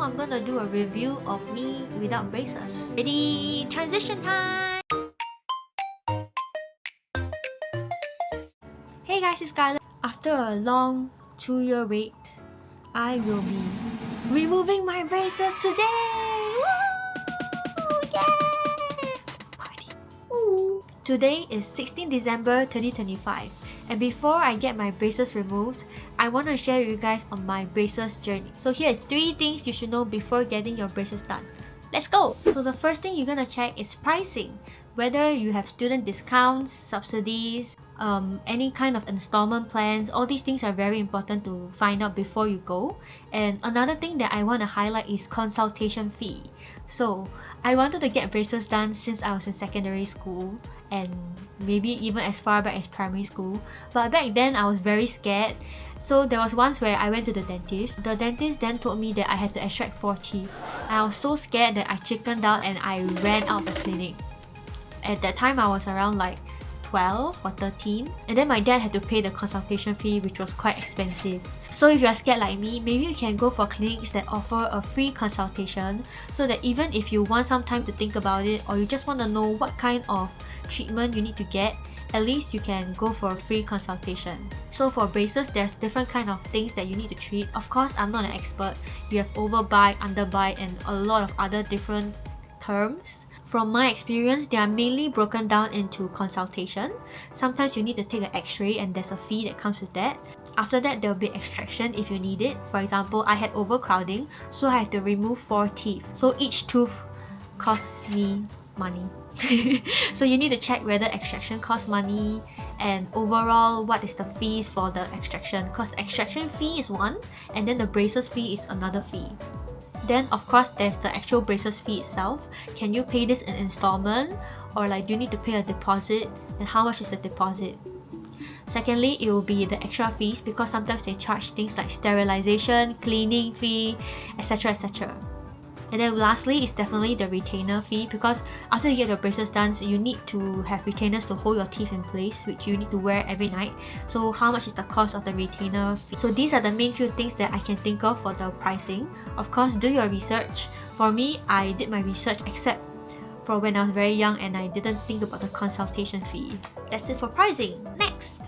now I'm gonna do a review of me without braces. Ready? Transition time! Hey guys, it's Scarlett. After a long 2-year wait, I will be removing my braces today! Woo! Yeah! Party! Ooh. Today is 16 December 2025, and before I get my braces removed, I want to share with you guys on my braces journey. So here are 3 things you should know before getting your braces done. Let's go! So the first thing you're gonna check is pricing. Whether you have student discounts, subsidies, any kind of installment plans, all these things are very important to find out before you go. And another thing that I want to highlight is consultation fee. So I wanted to get braces done since I was in secondary school and maybe even as far back as primary school, but back then I was very scared. So there was once where I went to the dentist. The dentist then told me that I had to extract 4 teeth. And I was so scared that I chickened out and I ran out of the clinic. At that time I was around like 12 or 13, and then my dad had to pay the consultation fee, which was quite expensive. So if you're scared like me, maybe you can go for clinics that offer a free consultation, so that even if you want some time to think about it, or you just want to know what kind of treatment you need to get, at least you can go for a free consultation. So for braces, there's different kind of things that you need to treat. Of course, I'm not an expert. You have overbite, underbite, and a lot of other different terms. From my experience, they are mainly broken down into consultation. Sometimes you need to take an x-ray and there's a fee that comes with that. After that, there will be extraction if you need it. For example, I had overcrowding, so I had to remove 4 teeth. So each tooth cost me money. So you need to check whether extraction costs money, and overall what is the fees for the extraction, because the extraction fee is one and then the braces fee is another fee. Then of course there's the actual braces fee itself. Can you pay this in installment, or like do you need to pay a deposit, and how much is the deposit? Secondly, it will be the extra fees, because sometimes they charge things like sterilization, cleaning fee, etc, etc. And then lastly is definitely the retainer fee, because after you get your braces done, so you need to have retainers to hold your teeth in place, which you need to wear every night. So how much is the cost of the retainer fee? So these are the main few things that I can think of for the pricing. Of course, do your research. For me, I did my research except for when I was very young and I didn't think about the consultation fee. That's it for pricing. Next!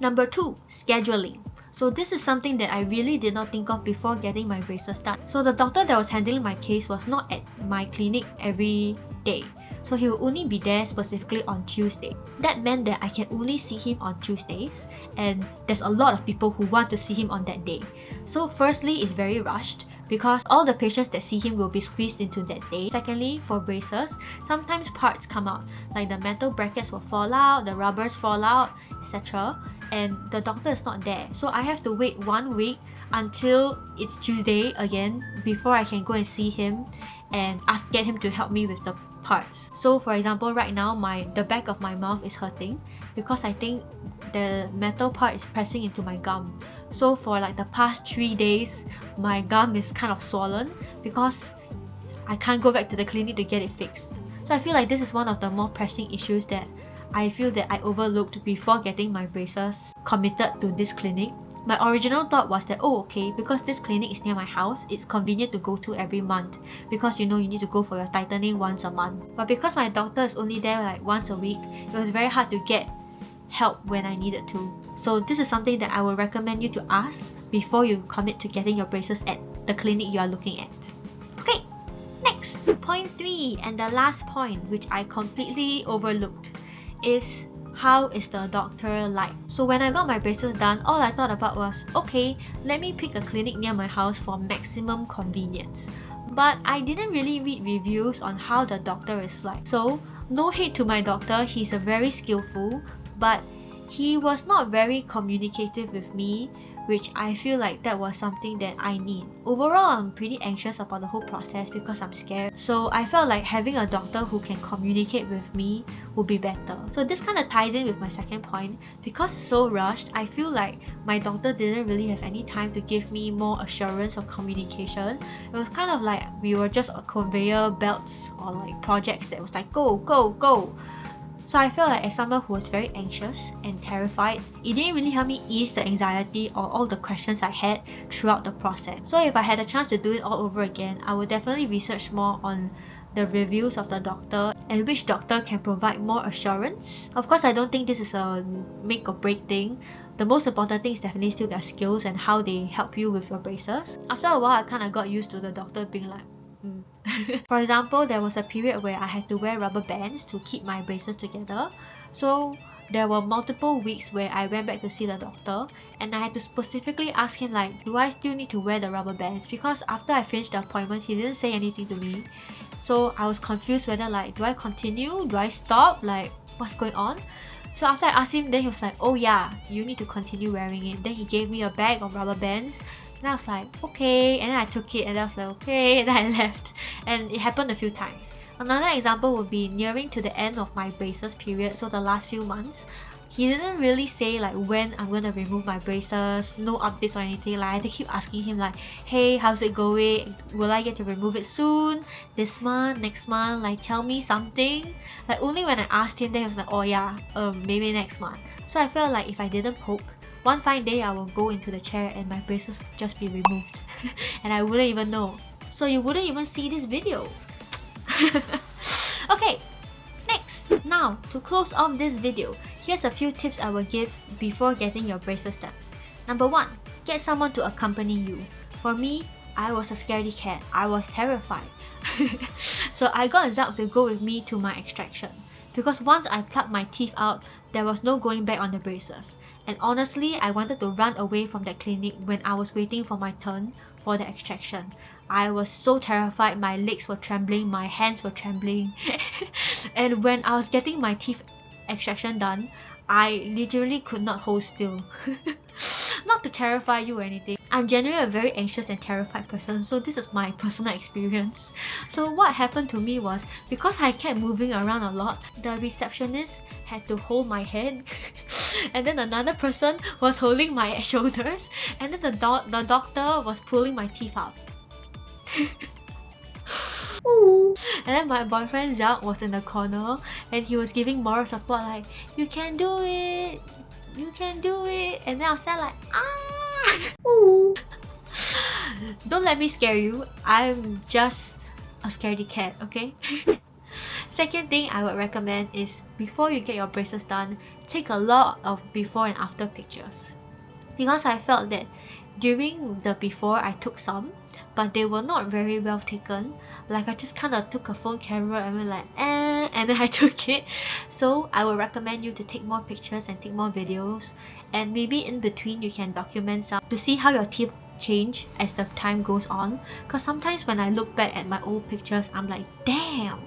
Number 2, scheduling. So this is something that I really did not think of before getting my braces done. So the doctor that was handling my case was not at my clinic every day. So he will only be there specifically on Tuesday. That meant that I can only see him on Tuesdays, and there's a lot of people who want to see him on that day. So firstly, it's very rushed, because all the patients that see him will be squeezed into that day. Secondly, for braces, sometimes parts come out, like the metal brackets will fall out, the rubbers fall out, etc. And the doctor is not there. So I have to wait 1 week until it's Tuesday again before I can go and see him and get him to help me with the parts. So for example, right now the back of my mouth is hurting because I think the metal part is pressing into my gum. So for like the past 3 days, my gum is kind of swollen because I can't go back to the clinic to get it fixed. So I feel like this is one of the more pressing issues that I feel that I overlooked before getting my braces committed to this clinic. My original thought was that, oh okay, because this clinic is near my house, it's convenient to go to every month, because you know you need to go for your tightening once a month. But because my doctor is only there like once a week, it was very hard to get help when I needed to. So this is something that I would recommend you to ask before you commit to getting your braces at the clinic you are looking at. Okay, next! Point 3, and the last point, which I completely overlooked, is how is the doctor like? So when I got my braces done, all I thought about was, okay, let me pick a clinic near my house for maximum convenience. But I didn't really read reviews on how the doctor is like. So no hate to my doctor, he's a very skillful, but he was not very communicative with me, which I feel like that was something that I need. Overall, I'm pretty anxious about the whole process because I'm scared. So I felt like having a doctor who can communicate with me would be better. So this kind of ties in with my second point. Because it's so rushed, I feel like my doctor didn't really have any time to give me more assurance of communication. It was kind of like we were just a conveyor belts or like projects that was like go, go, go. So I feel like as someone who was very anxious and terrified, it didn't really help me ease the anxiety or all the questions I had throughout the process. So if I had a chance to do it all over again, I would definitely research more on the reviews of the doctor and which doctor can provide more assurance. Of course, I don't think this is a make or break thing. The most important thing is definitely still their skills and how they help you with your braces. After a while, I kind of got used to the doctor being like, For example, there was a period where I had to wear rubber bands to keep my braces together. So there were multiple weeks where I went back to see the doctor and I had to specifically ask him like, do I still need to wear the rubber bands? Because after I finished the appointment, he didn't say anything to me. So I was confused whether like, do I continue? Do I stop? Like, what's going on? So after I asked him, then he was like, oh yeah, you need to continue wearing it. Then he gave me a bag of rubber bands. And I was like, okay. And then I took it and I was like, okay. And then I left. And it happened a few times. Another example would be nearing to the end of my braces period, so the last few months. He didn't really say like when I'm gonna remove my braces, no updates or anything. Like I had to keep asking him like, hey, how's it going? Will I get to remove it soon? This month? Next month? Like tell me something. Like only when I asked him, then he was like, oh yeah, maybe next month. So I felt like if I didn't poke, one fine day I will go into the chair and my braces would just be removed. And I wouldn't even know. So you wouldn't even see this video. Okay, next. Now, to close off this video, here's a few tips I will give before getting your braces done. Number 1, get someone to accompany you. For me, I was a scaredy cat. I was terrified. So I got Zach to go with me to my extraction. Because once I plucked my teeth out, there was no going back on the braces. And honestly, I wanted to run away from that clinic when I was waiting for my turn for the extraction. I was so terrified, my legs were trembling, my hands were trembling. And when I was getting my teeth extraction done, I literally could not hold still. Not to terrify you or anything. I'm generally a very anxious and terrified person, so this is my personal experience. So what happened to me was, because I kept moving around a lot, the receptionist had to hold my head. And then another person was holding my shoulders. And then the doctor was pulling my teeth out. And then my boyfriend Zach was in the corner and he was giving moral support like, you can do it, you can do it. And then I was there like, Don't let me scare you, I'm just a scaredy cat, okay? Second thing I would recommend is, before you get your braces done, take a lot of before and after pictures. Because I felt that during the before I took some, but they were not very well taken. Like I just kind of took a phone camera and went like, and then I took it. So I would recommend you to take more pictures and take more videos. And maybe in between you can document some to see how your teeth change as the time goes on. Because sometimes when I look back at my old pictures, I'm like, damn,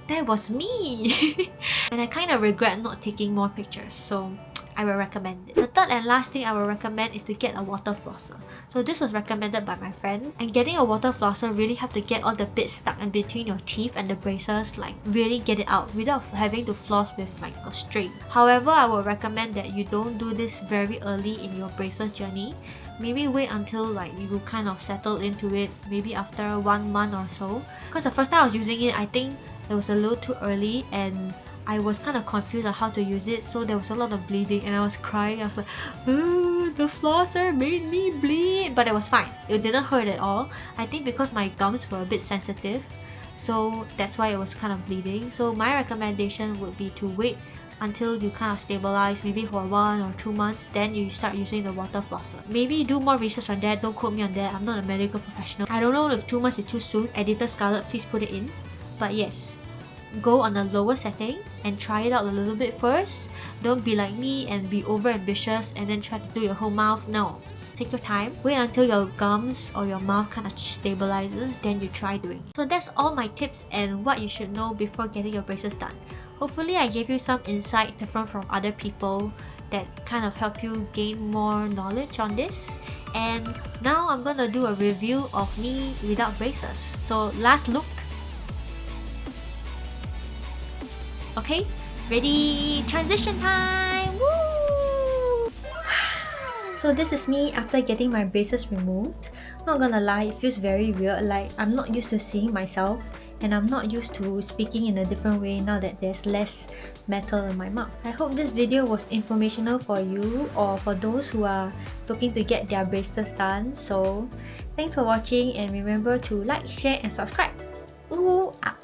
that was me. And I kind of regret not taking more pictures. So I will recommend it. The third and last thing I will recommend is to get a water flosser. So this was recommended by my friend, and getting a water flosser really helps to get all the bits stuck in between your teeth and the braces, like really get it out without having to floss with like a string. However, I would recommend that you don't do this very early in your braces journey. Maybe wait until like you kind of settle into it, maybe after 1 month or so. Because the first time I was using it, I think it was a little too early and I was kind of confused on how to use it, so there was a lot of bleeding and I was crying. I was like, the flosser made me bleed. But it was fine. It didn't hurt at all. I think because my gums were a bit sensitive, so that's why it was kind of bleeding. So my recommendation would be to wait until you kind of stabilize, maybe for 1 or 2 months, then you start using the water flosser. Maybe do more research on that, don't quote me on that, I'm not a medical professional. I don't know if 2 months is too soon. Editor Scarlett, please put it in. But yes, go on a lower setting and try it out a little bit first. Don't be like me and be over ambitious and then try to do your whole mouth. No, just take your time. Wait until your gums or your mouth kind of stabilizes, then you try doing it. So that's all my tips and what you should know before getting your braces done. Hopefully I gave you some insight different from other people that kind of help you gain more knowledge on this. And now I'm gonna do a review of me without braces. So last look. Okay, ready? Transition time! Woo! So this is me after getting my braces removed. Not gonna lie, it feels very weird. Like I'm not used to seeing myself and I'm not used to speaking in a different way now that there's less metal in my mouth. I hope this video was informational for you or for those who are looking to get their braces done. So thanks for watching, and remember to like, share and subscribe. Ooh, ah.